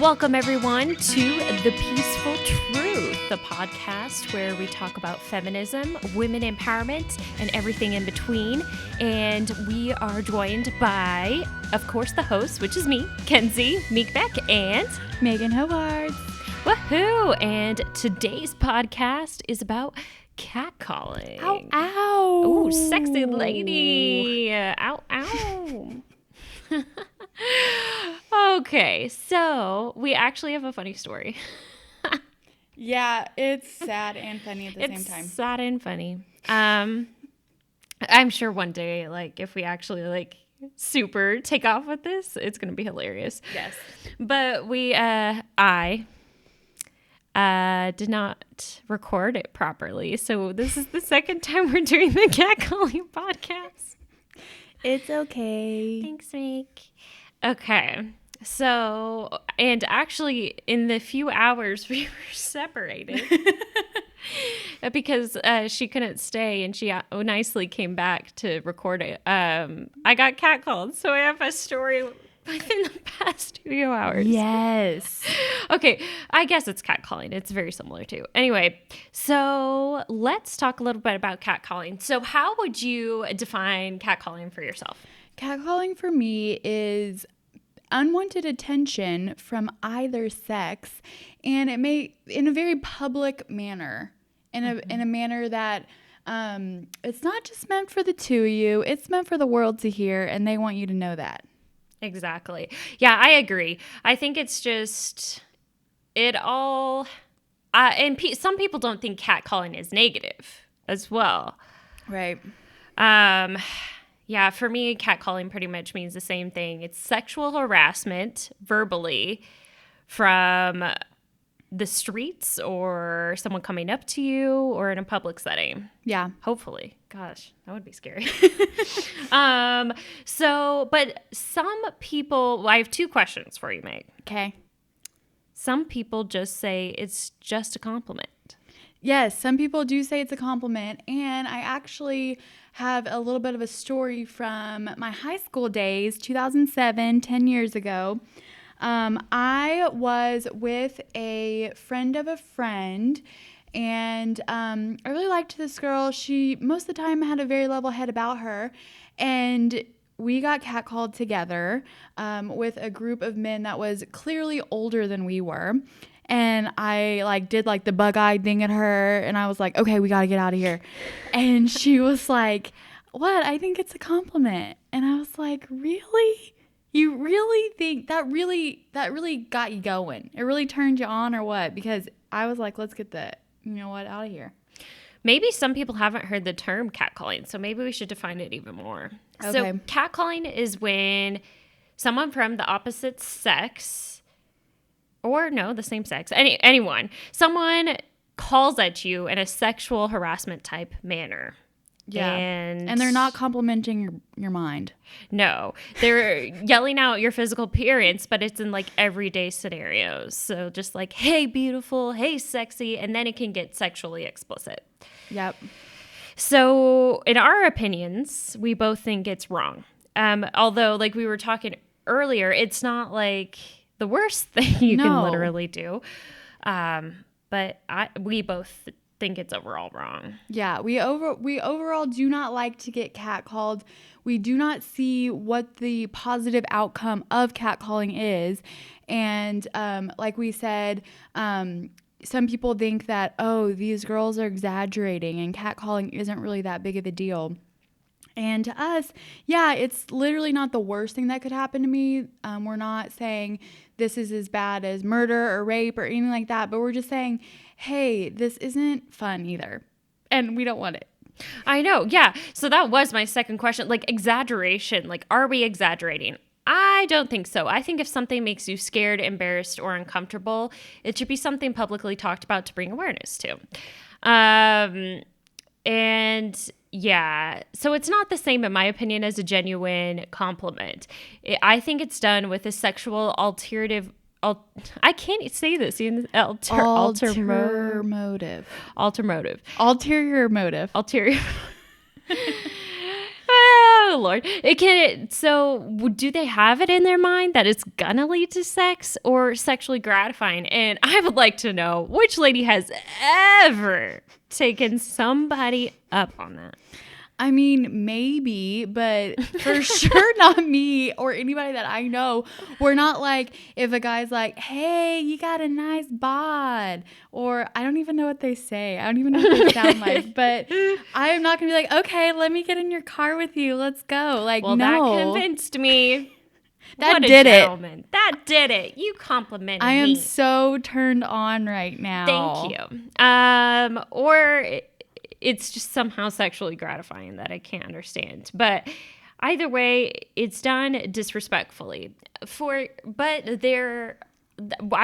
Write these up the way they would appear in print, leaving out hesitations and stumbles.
Welcome, everyone, to The Peaceful Truth, the podcast where we talk about feminism, women empowerment, and everything in between. And we are joined by, of course, the host, which is me, Kenzie, Meek-Beck, and Meghan Hohertz. Woohoo! And today's podcast is about catcalling. Ow, ow. Ooh, sexy lady. Ow, ow. Okay, so we actually have a funny story. Yeah, it's sad and funny at the same time. It's sad and funny. I'm sure one day, like, if we actually, super take off with this, it's going to be hilarious. Yes. But I did not record it properly. So this is the second time we're doing the catcalling podcast. It's okay. Thanks, Meek. Okay. So, and actually in the few hours we were separated because she couldn't stay and she nicely came back to record it. I got catcalled. So I have a story within the past few hours. Yes. Okay, I guess it's catcalling. It's very similar too. Anyway, so let's talk a little bit about catcalling. So how would you define catcalling for yourself? Catcalling for me is unwanted attention from either sex, and it may in a very public manner, in a manner that it's not just meant for the two of you, it's meant for the world to hear, and they want you to know that. Exactly. Yeah, I agree. I think it's just it all and some people don't think catcalling is negative as well. Right. Yeah, for me, catcalling pretty much means the same thing. It's sexual harassment verbally from the streets or someone coming up to you or in a public setting. Yeah. Hopefully. Gosh, that would be scary. But some people, I have two questions for you, Meg. Okay. Some people just say it's just a compliment. Yes, some people do say it's a compliment, and I actually have a little bit of a story from my high school days, 2007, 10 years ago. I was with a friend of a friend, and I really liked this girl. She, most of the time, had a very level head about her, and we got catcalled together with a group of men that was clearly older than we were. And I did the bug-eyed thing at her, and I was like, okay, we got to get out of here. And she was like, what? I think it's a compliment. And I was like, really? You really think that really got you going? It really turned you on or what? Because I was like, let's get out of here. Maybe some people haven't heard the term catcalling, so maybe we should define it even more. Okay. So catcalling is when someone from the opposite sex, or no, the same sex, anyone, someone calls at you in a sexual harassment type manner. Yeah. And they're not complimenting your mind. No, they're yelling out your physical appearance, but it's in everyday scenarios. So just hey, beautiful, hey, sexy, and then it can get sexually explicit. Yep. So in our opinions, we both think it's wrong. Although we were talking earlier, it's not the worst thing you can literally do. But we both think it's overall wrong. Yeah, we overall do not like to get catcalled. We do not see what the positive outcome of catcalling is. And like we said, some people think that, oh, these girls are exaggerating and catcalling isn't really that big of a deal. And to us, yeah, it's literally not the worst thing that could happen to me. We're not saying this is as bad as murder or rape or anything like that, but we're just saying, hey, this isn't fun either. And we don't want it. I know, yeah. So that was my second question. Exaggeration, are we exaggerating? I don't think so. I think if something makes you scared, embarrassed, or uncomfortable, it should be something publicly talked about to bring awareness to. And yeah, so it's not the same, in my opinion, as a genuine compliment. I think it's done with a sexual alternative. I can't say this. Ulterior motive. Ulterior motive. Ulterior motive. Ulterior. Oh Lord. Do they have it in their mind that it's gonna lead to sex or sexually gratifying? And I would like to know which lady has ever taken somebody up on that. I mean, maybe, but for sure not me or anybody that I know. We're not like, if a guy's like, hey, you got a nice bod, or I don't even know what they say. I don't even know what they sound like, but I am not going to be like, okay, let me get in your car with you. Let's go. Like, well, no. That convinced me. That did it. That did it. You complimented me. I am so turned on right now. Thank you. Or it's just somehow sexually gratifying that I can't understand. But either way, it's done disrespectfully. I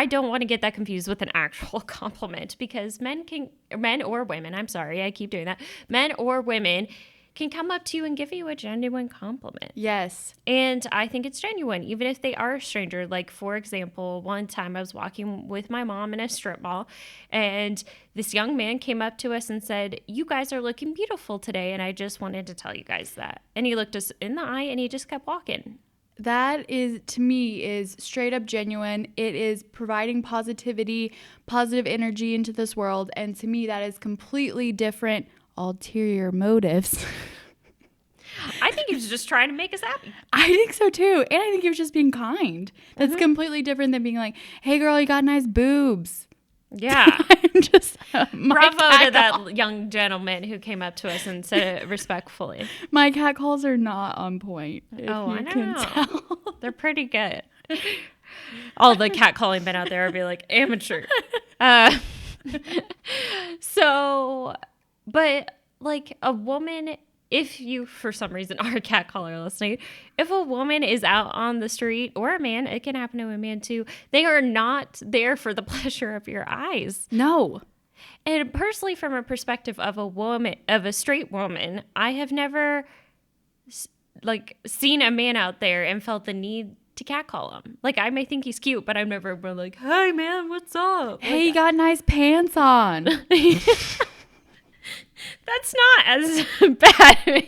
don't want to get that confused with an actual compliment, because men or women, I'm sorry, I keep doing that. Men or women can come up to you and give you a genuine compliment. Yes. And I think it's genuine, even if they are a stranger. Like, for example, one time I was walking with my mom in a strip mall, and this young man came up to us and said, you guys are looking beautiful today, and I just wanted to tell you guys that. And he looked us in the eye, and he just kept walking. That is, to me, is straight up genuine. It is providing positivity, positive energy into this world. And to me, that is completely different ulterior motives. I think he was just trying to make us happy. I think so too. And I think he was just being kind. That's completely different than being like, hey girl, you got nice boobs. Yeah. Bravo to that young gentleman who came up to us and said it respectfully. My cat calls are not on point. I know. Tell. They're pretty good. All the catcalling men out there will be like, amateur. But like a woman, if you for some reason are a catcaller listening, if a woman is out on the street, or a man, it can happen to a man too, they are not there for the pleasure of your eyes. No. And personally, from a perspective of a straight woman, I have never seen a man out there and felt the need to catcall him. Like, I may think he's cute, but I've never been like, hey man, what's up? Hey, you got nice pants on. That's not as bad.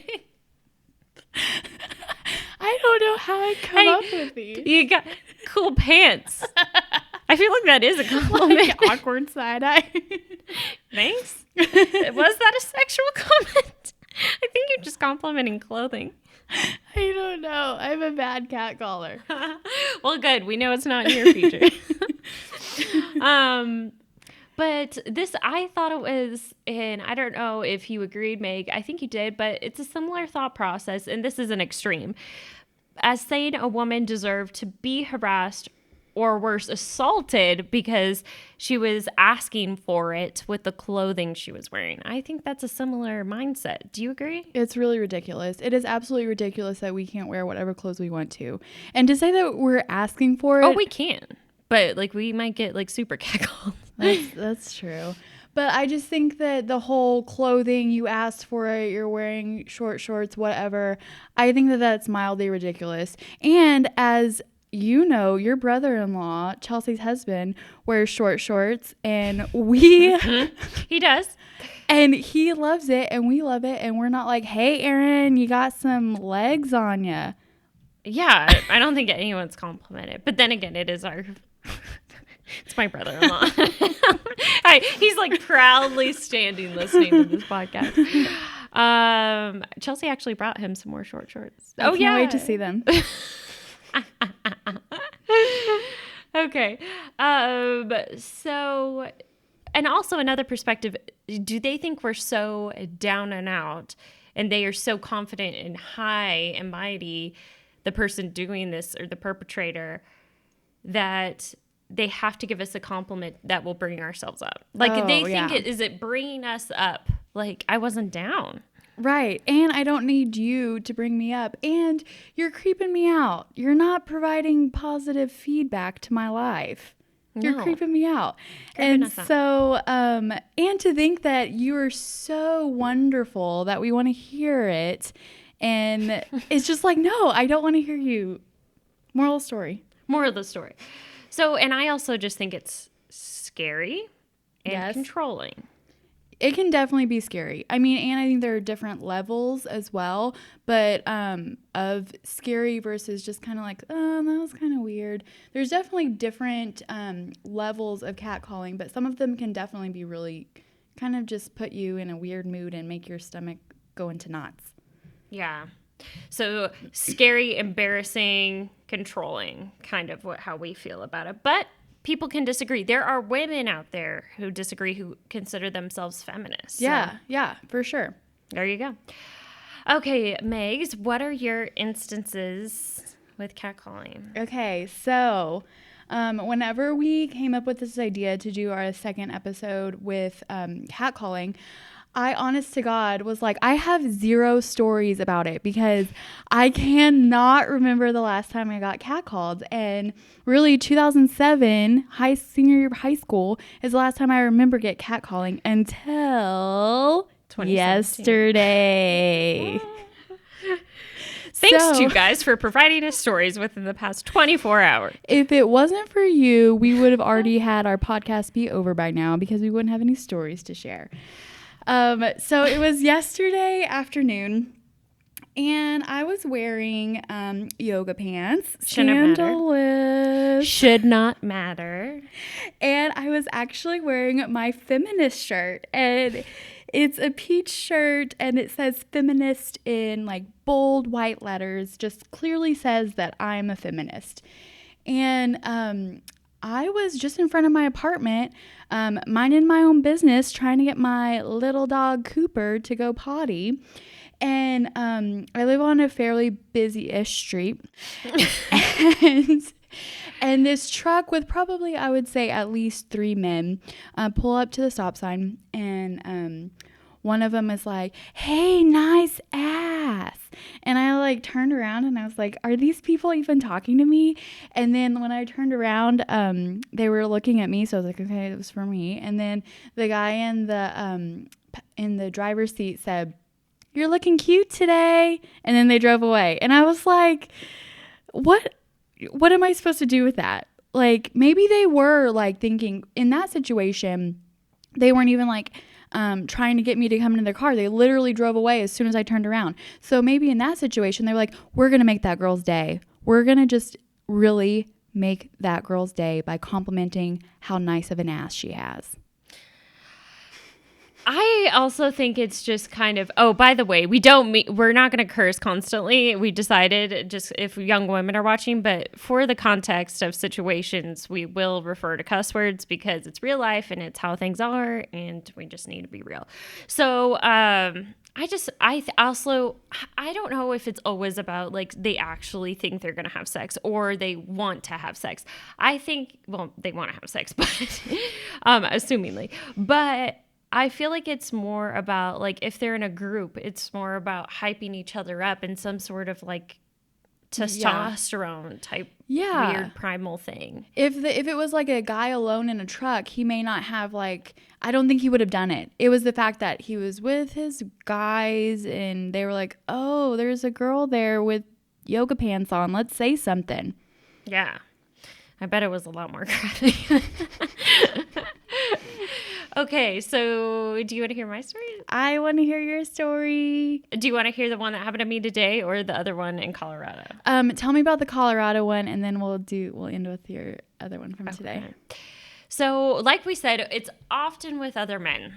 I don't know how I come up with these. You got cool pants. I feel like that is a compliment. Like awkward side eye. Thanks. Was that a sexual comment? I think you're just complimenting clothing. I don't know. I'm a bad cat caller. Well, good. We know it's not in your feature. But this, I thought it was, and I don't know if you agreed, Meg. I think you did, but it's a similar thought process, and this is an extreme. As saying a woman deserved to be harassed or worse, assaulted because she was asking for it with the clothing she was wearing. I think that's a similar mindset. Do you agree? It's really ridiculous. It is absolutely ridiculous that we can't wear whatever clothes we want to. And to say that we're asking for it. Oh, we can. But like we might get like super catcalled. That's true. But I just think that the whole clothing, you asked for it, you're wearing short shorts, whatever. I think that that's mildly ridiculous. And as you know, your brother-in-law, Chelsea's husband, wears short shorts, and we... He does. And he loves it, and we love it, and we're not like, hey, Aaron, you got some legs on you. Yeah, I don't think anyone's complimented. But then again, it is our... It's my brother-in-law. He's like proudly standing listening to this podcast. Chelsea actually brought him some more short shorts. I can't wait to see them. Okay. So, and also another perspective, do they think we're so down and out and they are so confident and high and mighty, the person doing this or the perpetrator, that they have to give us a compliment that will bring ourselves up? Like they think is it bringing us up? Like, I wasn't down. Right. And I don't need you to bring me up. And you're creeping me out. You're not providing positive feedback to my life. You're creeping me out. And so, and to think that you are so wonderful that we want to hear it. And it's just like, no, I don't want to hear you. Moral story. Moral of the story. So, and I also just think it's scary and controlling. It can definitely be scary. I mean, and I think there are different levels as well, but of scary versus just kind of like, oh, that was kind of weird. There's definitely different levels of catcalling, but some of them can definitely be really kind of just put you in a weird mood and make your stomach go into knots. Yeah. So scary, embarrassing, controlling, kind of how we feel about it. But people can disagree. There are women out there who disagree, who consider themselves feminists. Yeah, for sure. There you go. Okay, Megs, what are your instances with catcalling? Okay, so whenever we came up with this idea to do our second episode with catcalling, I, honest to God, was like, I have 0 stories about it because I cannot remember the last time I got catcalled. And really, 2007, senior year of high school, is the last time I remember get catcalling until yesterday. Thanks to you guys for providing us stories within the past 24 hours. If it wasn't for you, we would have already had our podcast be over by now because we wouldn't have any stories to share. So it was yesterday afternoon, and I was wearing yoga pants. Scandalous. Should not matter. And I was actually wearing my feminist shirt, and it's a peach shirt, and it says feminist in like bold white letters, just clearly says that I'm a feminist. And I was just in front of my apartment, minding my own business, trying to get my little dog Cooper to go potty. And I live on a fairly busy-ish street. And this truck with probably, I would say, at least 3 men pull up to the stop sign. And one of them is like, hey, nice ass. And I like turned around and I was like, are these people even talking to me? And then when I turned around, they were looking at me. So I was like, okay, it was for me. And then the guy in the driver's seat said, you're looking cute today. And then they drove away. And I was like, what am I supposed to do with that? Like, maybe they were like thinking in that situation, they weren't even like, trying to get me to come into their car. They literally drove away as soon as I turned around. So maybe in that situation, they were like, we're going to make that girl's day. We're going to just really make that girl's day by complimenting how nice of an ass she has. I also think it's just kind of, oh, by the way, we're not going to curse constantly. We decided just if young women are watching, but for the context of situations, we will refer to cuss words because it's real life and it's how things are and we just need to be real. So, I don't know if it's always about like they actually think they're going to have sex or they want to have sex. I think, well, they want to have sex, but assumingly, but I feel like it's more about like if they're in a group, it's more about hyping each other up in some sort of like testosterone type weird primal thing. If it was like a guy alone in a truck, he may not have like, I don't think he would have done it. It was the fact that he was with his guys and they were like, oh, there's a girl there with yoga pants on. Let's say something. Yeah. I bet it was a lot more graphic. Okay, so do you want to hear my story? I want to hear your story. Do you want to hear the one that happened to me today or the other one in Colorado? Tell me about the Colorado one, and then we'll end with your other one from today. So, like we said, it's often with other men.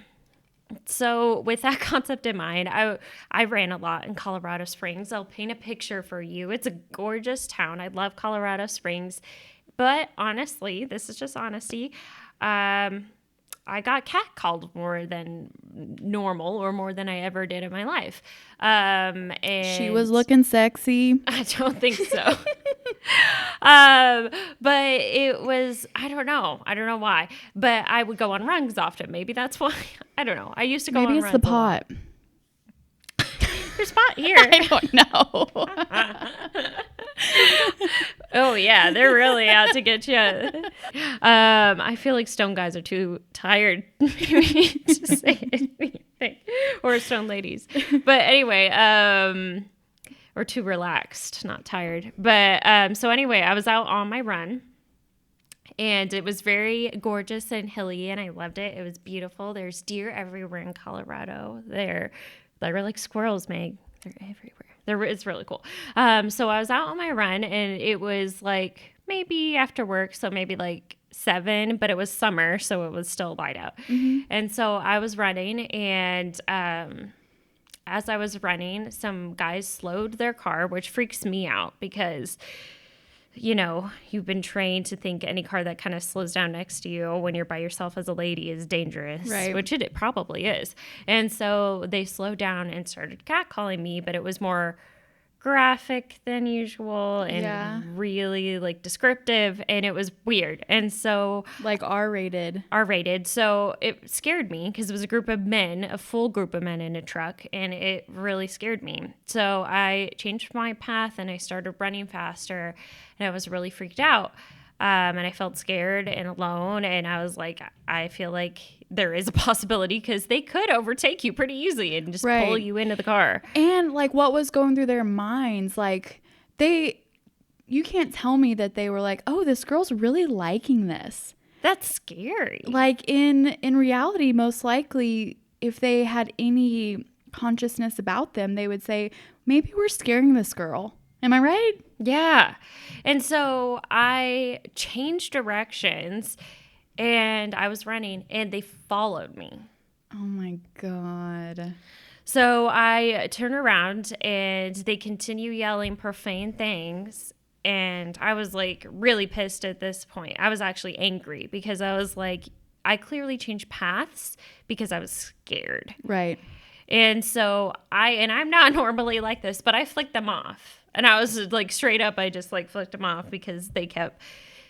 So, with that concept in mind, I ran a lot in Colorado Springs. I'll paint a picture for you. It's a gorgeous town. I love Colorado Springs. But honestly, this is just honesty. I got catcalled more than normal or more than I ever did in my life. And she was looking sexy. I don't think so. But it was, I don't know why, but I would go on runs often. Maybe that's why. I don't know. I used to go on runs. Maybe it's the pot. There's pot here. I don't know. Oh yeah, they're really out to get you. I feel like stone guys are too tired maybe to say anything, or stone ladies. But anyway, or too relaxed, not tired. But so anyway, I was out on my run, And it was very gorgeous and hilly, and I loved it. It was beautiful. There's deer everywhere in Colorado. They're like squirrels, Meg. They're everywhere. It's really cool. So I was out on my run, and it was like maybe after work, so maybe like 7, but it was summer, so it was still light out. Mm-hmm. And so I was running, and as I was running, some guys slowed their car, which freaks me out because, you know, you've been trained to think any car that kind of slows down next to you when you're by yourself as a lady is dangerous, right. Which it probably is. And so they slowed down and started catcalling me, but it was more graphic than usual and really like descriptive, and it was weird. And so like R-rated. So it scared me because it was a full group of men in a truck, and it really scared me. So I changed my path and I started running faster, and I was really freaked out. And I felt scared and alone, and I was like, I feel like there is a possibility because they could overtake you pretty easily and just pull you into the car. And like, what was going through their minds? Like, you can't tell me that they were like, oh, this girl's really liking this. That's scary. Like in reality, most likely, if they had any consciousness about them, they would say, maybe we're scaring this girl. Am I right? Yeah. And so I changed directions, and I was running, and they followed me. Oh my God. So I turn around, and they continue yelling profane things. And I was like really pissed at this point. I was actually angry because I was like, I clearly changed paths because I was scared. Right. And so I'm not normally like this, but I flicked them off. And I was like straight up, I just like flicked them off because they kept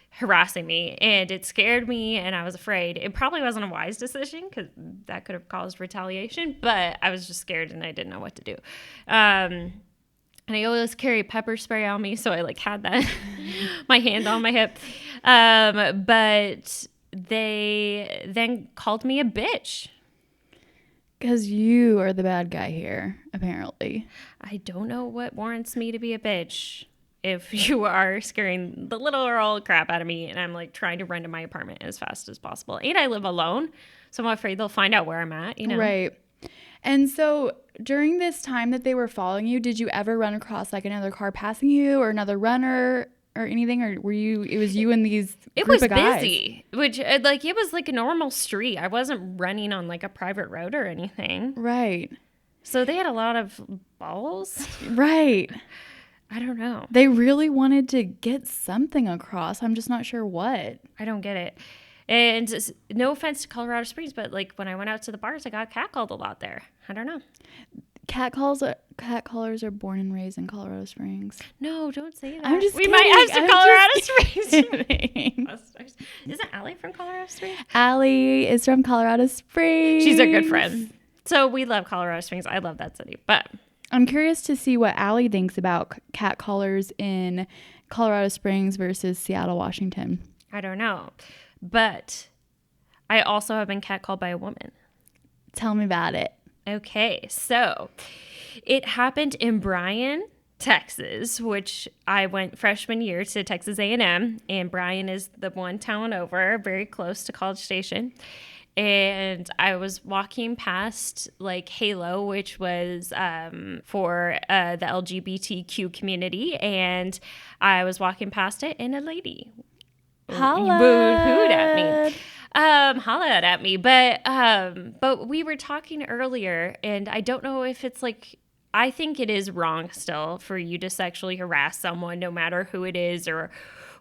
harassing me, and it scared me, and I was afraid. It probably wasn't a wise decision because that could have caused retaliation, but I was just scared and I didn't know what to do. And I always carry pepper spray on me, so I like had that my hand on my hip. But they then called me a bitch. Because you are the bad guy here, apparently. I don't know what warrants me to be a bitch if you are scaring the literal crap out of me, and I'm like trying to run to my apartment as fast as possible. And I live alone, so I'm afraid they'll find out where I'm at, you know? Right. And so during this time that they were following you, did you ever run across like another car passing you or another runner or anything? Or it was you and these group of guys? It was busy, which like it was like a normal street. I wasn't running on like a private road or anything. Right. So they had a lot of balls. Right. I don't know. They really wanted to get something across. I'm just not sure what. I don't get it. And no offense to Colorado Springs, but like when I went out to the bars, I got catcalled a lot there. I don't know. Catcallers are born and raised in Colorado Springs. No, don't say that. I'm just kidding. Might have some Colorado Springs. Isn't Allie from Colorado Springs? Allie is from Colorado Springs. She's a good friend. So we love Colorado Springs. I love that city. But I'm curious to see what Allie thinks about catcallers in Colorado Springs versus Seattle, Washington. I don't know. But I also have been catcalled by a woman. Tell me about it. Okay, so it happened in Bryan, Texas, which I went freshman year to Texas A&M, and Bryan is the one town over, very close to College Station. And I was walking past like Halo, which was for the LGBTQ community, and I was walking past it, and a lady boo-hooed at me. Hollered at me, but we were talking earlier, and I don't know if it's like, I think it is wrong still for you to sexually harass someone, no matter who it is or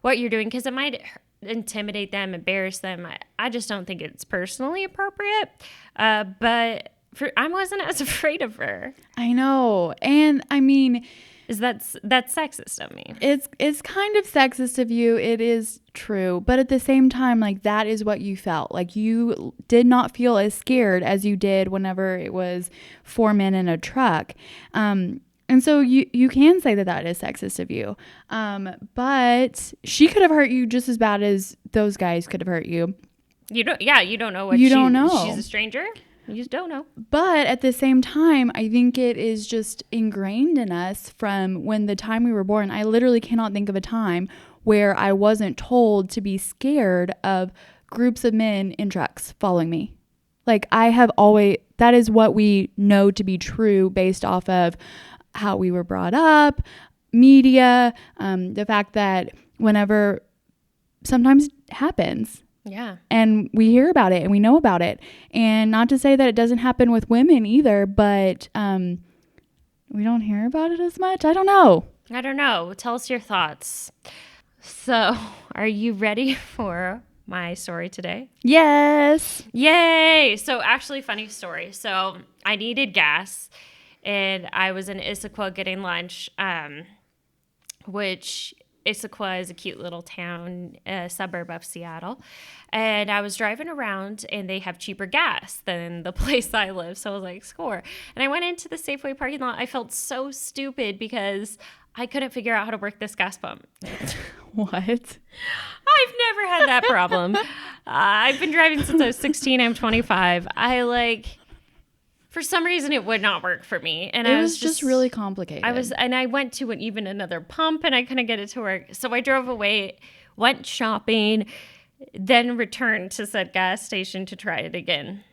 what you're doing, because it might intimidate them, embarrass them. I just don't think it's personally appropriate. But I wasn't as afraid of her. I know, and I mean, that's sexist of me. It's kind of sexist of you. It is true. But at the same time, like, that is what you felt. Like, you did not feel as scared as you did whenever it was 4 men in a truck. And so you can say that is sexist of you. But she could have hurt you just as bad as those guys could have hurt you. You don't know what don't know. She's a stranger. You just don't know. But at the same time, I think it is just ingrained in us from when the time we were born. I literally cannot think of a time where I wasn't told to be scared of groups of men in trucks following me. Like I have always, that is what we know to be true based off of how we were brought up, media, the fact that whenever sometimes happens. Yeah. And we hear about it and we know about it. And not to say that it doesn't happen with women either, but we don't hear about it as much. I don't know. Tell us your thoughts. So, are you ready for my story today? Yes. Yay! So, actually, funny story. So, I needed gas, and I was in Issaquah getting lunch, which Issaquah is a cute little town, a suburb of Seattle. And I was driving around, and they have cheaper gas than the place I live. So I was like, score. And I went into the Safeway parking lot. I felt so stupid because I couldn't figure out how to work this gas pump. What? I've never had that problem. I've been driving since I was 16. I'm 25. For some reason, it would not work for me. And it was just really complicated. I went to even another pump and I couldn't get it to work. So I drove away, went shopping, then returned to said gas station to try it again.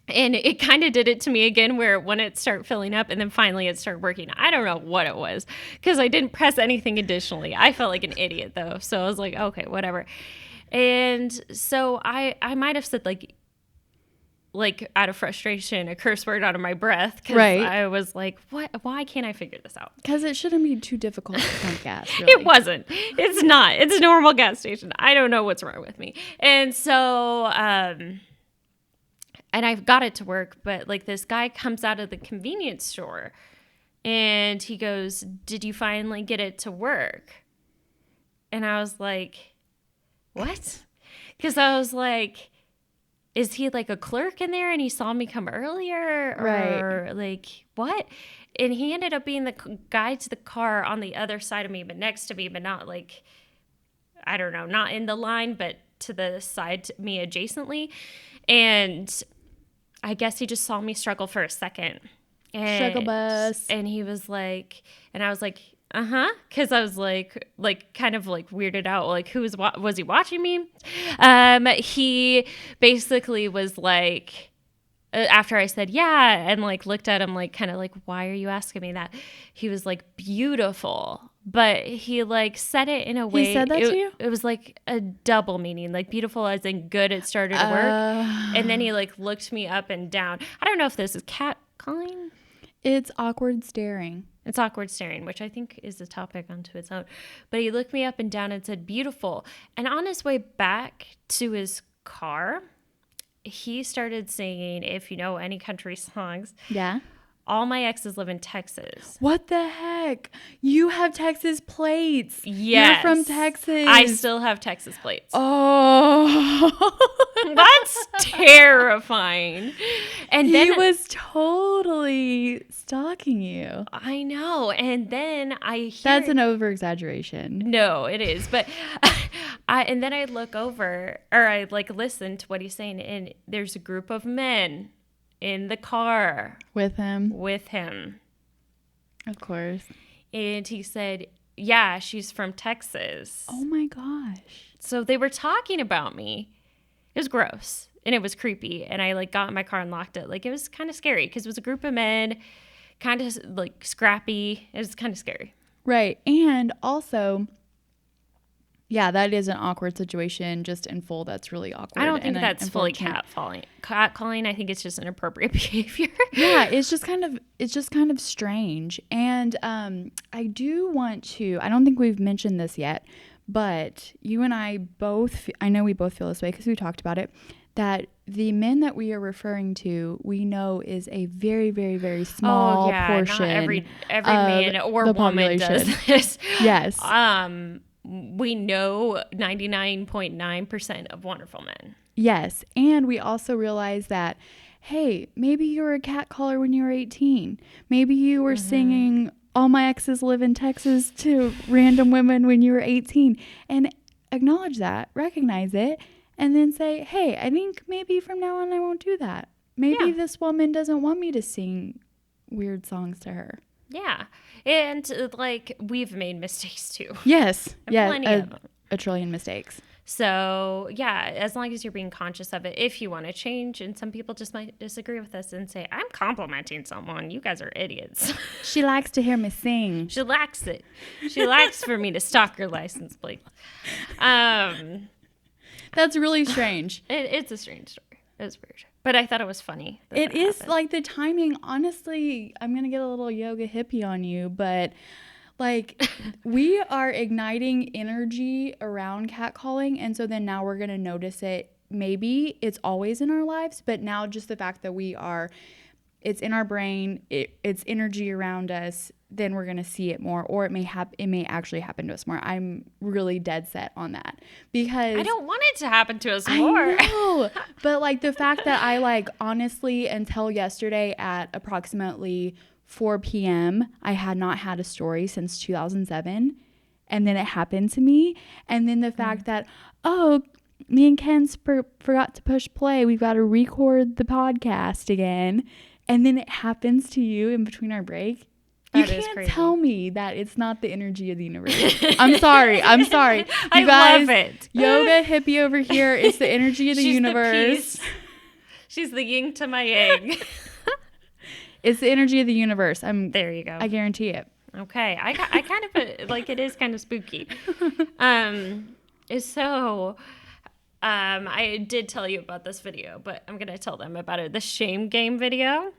And it kind of did it to me again where when it started filling up and then finally it started working. I don't know what it was because I didn't press anything additionally. I felt like an idiot though. So I was like, okay, whatever. And so I might have said like out of frustration, a curse word out of my breath. Because I was like, what? Why can't I figure this out? Because it shouldn't be too difficult to pump gas. Really. It wasn't. It's not. It's a normal gas station. I don't know what's wrong with me. And so, and I've got it to work, but like this guy comes out of the convenience store and he goes, did you finally get it to work? And I was like, what? Because I was like, is he like a clerk in there and he saw me come earlier? Or like what? And he ended up being the guy to the car on the other side of me, but next to me, but not like, I don't know, not in the line, but to the side to me adjacently. And I guess he just saw me struggle for a second. Struggle bus. And he was like, and I was like, because I was like kind of like weirded out. Like, was he watching me? He basically was like, after I said yeah, and like looked at him like kind of like, why are you asking me that? He was like, beautiful. But he like said it in a way. He said that to you? It was like a double meaning, like beautiful as in good. It started to work, and then he like looked me up and down. I don't know if this is catcalling. It's awkward staring. It's awkward staring, which I think is a topic unto its own. But he looked me up and down and said, beautiful. And on his way back to his car, he started singing, if you know any country songs. Yeah. All my exes live in Texas. What the heck? You have Texas plates. Yes. You're from Texas. I still have Texas plates. Oh. That's terrifying. And then he was totally stalking you. I know. And then I hear... That's an over-exaggeration. No, it is. But and then I look over, or I like listen to what he's saying, and there's a group of men in the car with him. Of course. And he said, yeah, she's from Texas. Oh my gosh. So they were talking about me. It was gross and it was creepy. And I like got in my car and locked it. Like it was kind of scary because it was a group of men, kind of like scrappy. It was kind of scary. Right. And also, yeah, that is an awkward situation just in full. That's really awkward. I don't think that's fully catcalling. I think it's just inappropriate behavior. Yeah, it's just kind of strange. And I do want to, I don't think we've mentioned this yet, but you and I both, I know we both feel this way because we talked about it, that the men that we are referring to, we know is a very, very, very small portion. Not every man or woman does this. Yes. We know 99.9% of wonderful men. Yes. And we also realize that, hey, maybe you were a catcaller when you were 18. Maybe you were singing All My Exes Live in Texas to random women when you were 18. And acknowledge that, recognize it, and then say, hey, I think maybe from now on I won't do that. Maybe this woman doesn't want me to sing weird songs to her. Yeah. And like we've made mistakes too. Yes. Yeah. Plenty of them. A trillion mistakes. So yeah, as long as you're being conscious of it, if you want to change, and some people just might disagree with us and say, I'm complimenting someone. You guys are idiots. She likes to hear me sing. She lacks it. She lacks for me to stalk her license plate. That's really strange. It's a strange story. It was weird. But I thought it was funny. It is like the timing. Honestly, I'm going to get a little yoga hippie on you, but like we are igniting energy around catcalling. And so then now we're going to notice it. Maybe it's always in our lives, but now just the fact that it's in our brain, it's energy around us, then we're going to see it more, or it may actually happen to us more. I'm really dead set on that because I don't want it to happen to us more. I know, but like the fact that I like honestly until yesterday at approximately 4 p.m. I had not had a story since 2007, and then it happened to me, and then the fact that me and Ken forgot to push play. We've got to record the podcast again. And then it happens to you in between our break. You can't tell me that it's not the energy of the universe. I'm sorry. You guys, love it. Yoga hippie over here. It's the energy of the universe. She's the yin to my yang. It's the energy of the universe. There you go. I guarantee it. Okay. I kind of like it is kind of spooky. I did tell you about this video, but I'm going to tell them about it. The Shame Game video.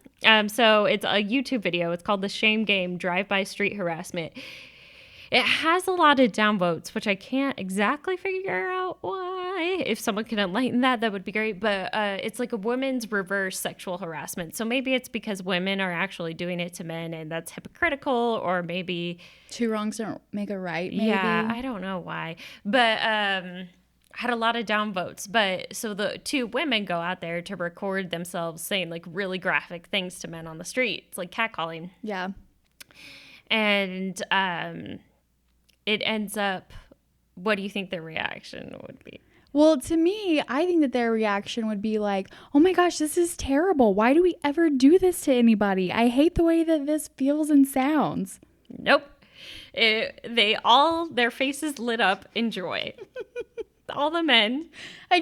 So it's a YouTube video. It's called The Shame Game, Drive-By Street Harassment. It has a lot of downvotes, which I can't exactly figure out why. If someone can enlighten that would be great. But it's like a woman's reverse sexual harassment. So maybe it's because women are actually doing it to men and that's hypocritical, or maybe... Two wrongs don't make a right, maybe. Yeah, I don't know why. But... had a lot of downvotes, but so the two women go out there to record themselves saying like really graphic things to men on the street. It's like catcalling. Yeah. And it ends up, what do you think their reaction would be? Well, to me, I think that their reaction would be like, oh my gosh, this is terrible. Why do we ever do this to anybody? I hate the way that this feels and sounds. Nope. Their faces lit up in joy. All the men. I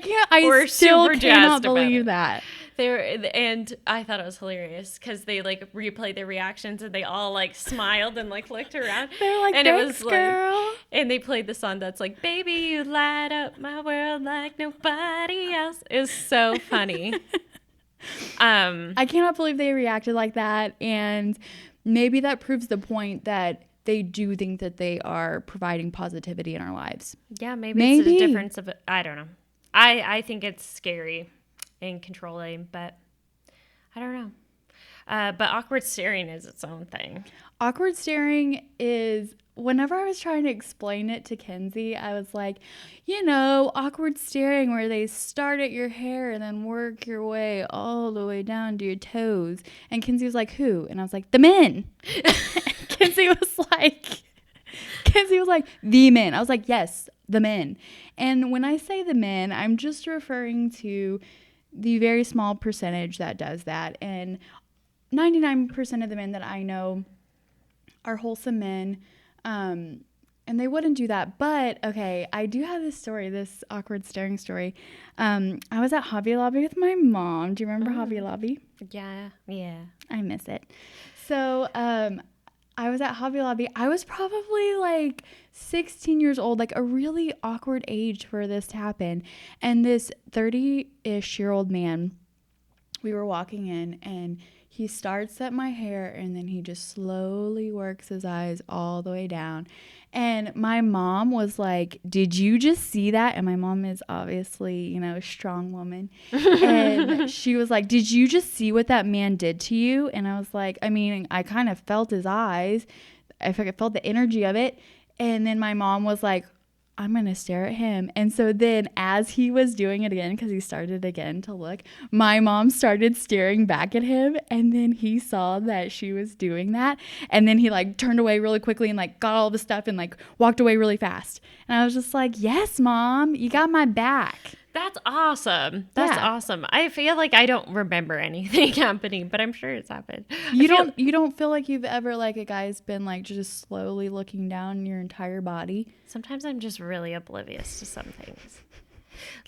still cannot believe that. And I thought it was hilarious because they like replay their reactions and they all like smiled and like looked around. They're like, and thanks, it was girl. Like, and they played the song that's like, baby, you light up my world like nobody else. It was so funny. I cannot believe they reacted like that. And maybe that proves the point that they do think that they are providing positivity in our lives. Yeah, maybe. It's a difference of, I don't know. I think it's scary and controlling, but I don't know. But awkward staring is its own thing. Awkward staring is, whenever I was trying to explain it to Kenzie, I was like, awkward staring where they start at your hair and then work your way all the way down to your toes. And Kenzie was like, who? And I was like, the men. Kenzie was like, the men. I was like, yes, the men. And when I say the men, I'm just referring to the very small percentage that does that. And 99% of the men that I know are wholesome men. And they wouldn't do that. But, okay, I do have this story, this awkward staring story. I was at Hobby Lobby with my mom. Do you remember Hobby Lobby? Yeah. I miss it. So, I was at Hobby Lobby. I was probably like 16 years old, like a really awkward age for this to happen. And this 30-ish year old man, we were walking in and he starts at my hair and then he just slowly works his eyes all the way down. And my mom was like, did you just see that? And my mom is obviously, a strong woman. And she was like, did you just see what that man did to you? And I was like, I kind of felt his eyes. I felt the energy of it. And then my mom was like, I'm going to stare at him. And so then as he was doing it again, because he started again to look, my mom started staring back at him. And then he saw that she was doing that. And then he like turned away really quickly and like got all the stuff and like walked away really fast. And I was just like, yes, Mom, you got my back. That's awesome. That's awesome. I feel like I don't remember anything happening, but I'm sure it's happened. You don't feel like you've ever like a guy's been like just slowly looking down your entire body? Sometimes I'm just really oblivious to some things.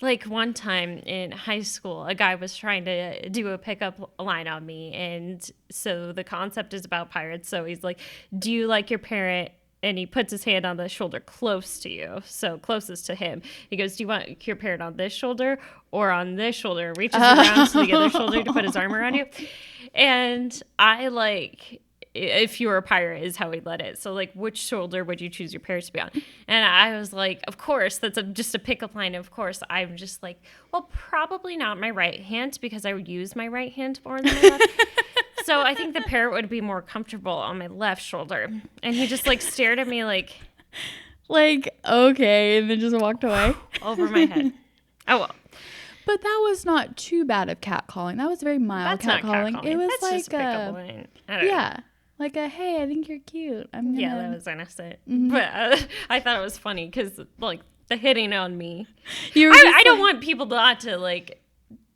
Like one time in high school, a guy was trying to do a pickup line on me. And so the concept is about pirates. So he's like, do you like your parent? And he puts his hand on the shoulder close to you, so closest to him. He goes, do you want your parent on this shoulder or on this shoulder? Reaches around to the other shoulder to put his arm around you. And I like, if you were a pirate is how he led it. So like, which shoulder would you choose your parents to be on? And I was like, of course, that's just a pickup line. Of course, I'm just like, well, probably not my right hand because I would use my right hand more than my left. So I think the parrot would be more comfortable on my left shoulder. And he just like stared at me like, okay, and then just walked away. Over my head. Oh, well. But that was not too bad of catcalling. That was very mild catcalling. It was that's like just pickup line. I don't know. Like a, hey, I think you're cute. Yeah, that was innocent. Mm-hmm. But I thought it was funny because like the hitting on me. I don't want people not to like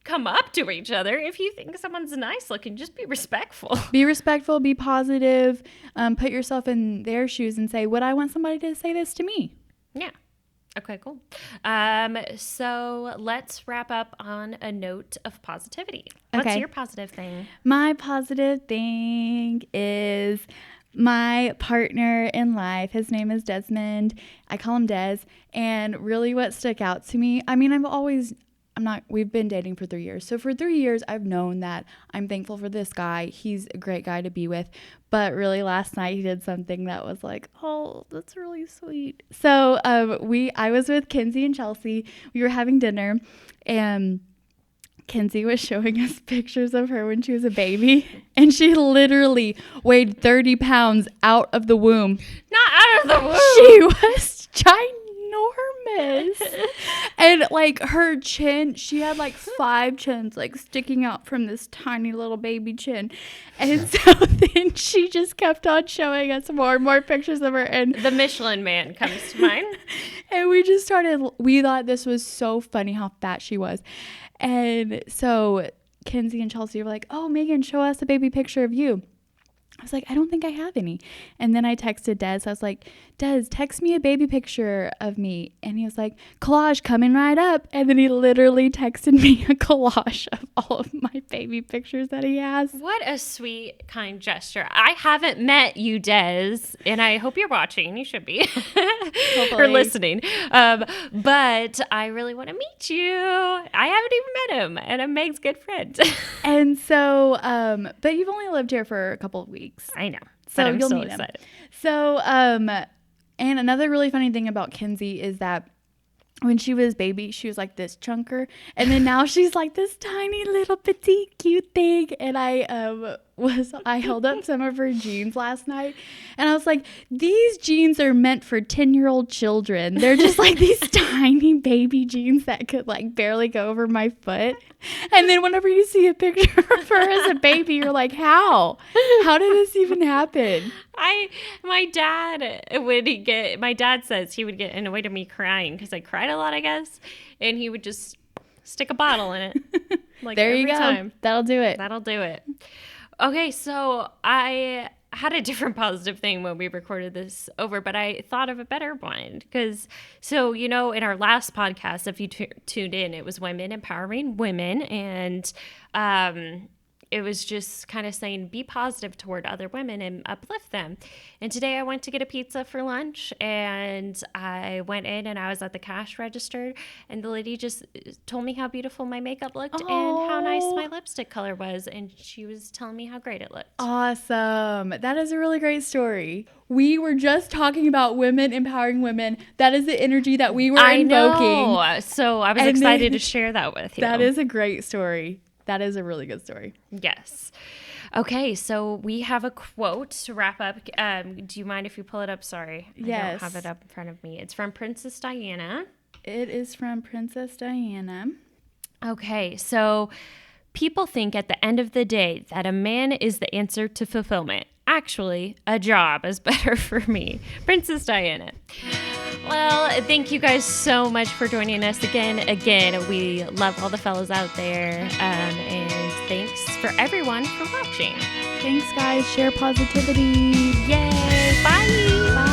come up to each other. If you think someone's nice looking, just be respectful. Be respectful, be positive, put yourself in their shoes and say, would I want somebody to say this to me? Yeah. Okay, cool. So let's wrap up on a note of positivity. What's your positive thing? My positive thing is my partner in life. His name is Desmond. I call him Des. And really what stuck out to me, I mean, we've been dating for 3 years. So for 3 years, I've known that I'm thankful for this guy. He's a great guy to be with. But really last night he did something that was like, oh, that's really sweet. So I was with Kenzie and Chelsea. We were having dinner and Kenzie was showing us pictures of her when she was a baby. And she literally weighed 30 pounds out of the womb. Not out of the womb. She was ginormous. And like her chin, she had like 5 chins like sticking out from this tiny little baby chin. And so then she just kept on showing us more and more pictures of her. And the Michelin Man comes to mind. And we thought this was so funny how fat she was. And so Kenzie and Chelsea were like, oh, Megan, show us a baby picture of you. I was like, I don't think I have any. And then I texted Des. I was like, Des, text me a baby picture of me. And he was like, collage coming right up. And then he literally texted me a collage of all of my baby pictures that he has. What a sweet, kind gesture. I haven't met you, Des, and I hope you're watching. You should be. Or listening. But I really want to meet you. I haven't even met him. And I'm Meg's good friend. And so, but you've only lived here for a couple of weeks. I know. So I'm you'll so meet excited. him. So, and another really funny thing about Kenzie is that when she was baby, she was like this chunker. And then now she's like this tiny little petite cute thing. And I held up some of her jeans last night. And I was like, these jeans are meant for 10-year-old children. They're just like these tiny baby jeans that could like barely go over my foot. And then whenever you see a picture of her as a baby, you're like, how? How did this even happen? My dad says he would get annoyed at me crying because I cried a lot, I guess. And he would just stick a bottle in it. Like there you every go. time. That'll do it. That'll do it. Okay, so I had a different positive thing when we recorded this over, but I thought of a better one because, so, you know, in our last podcast, if you tuned in, it was women empowering women, and it was just kind of saying be positive toward other women and uplift them. And today I went to get a pizza for lunch, and I went in and I was at the cash register, and the lady just told me how beautiful my makeup looked and how nice my lipstick color was, and she was telling me how great it looked. Awesome. That is a really great story. We were just talking about women empowering women. That is the energy that we were invoking. I know. So I was excited to share that with you. That is a great story. That is a really good story. Yes. Okay, so we have a quote to wrap up. Do you mind if you pull it up? Sorry. Yes. I don't have it up in front of me. It's from Princess Diana. It is from Princess Diana. Okay, so people think at the end of the day that a man is the answer to fulfillment. Actually, a job is better for me. Princess Diana. Well, thank you guys so much for joining us again. We love all the fellas out there. And thanks for everyone for watching. Thanks, guys. Share positivity. Yay. Bye. Bye.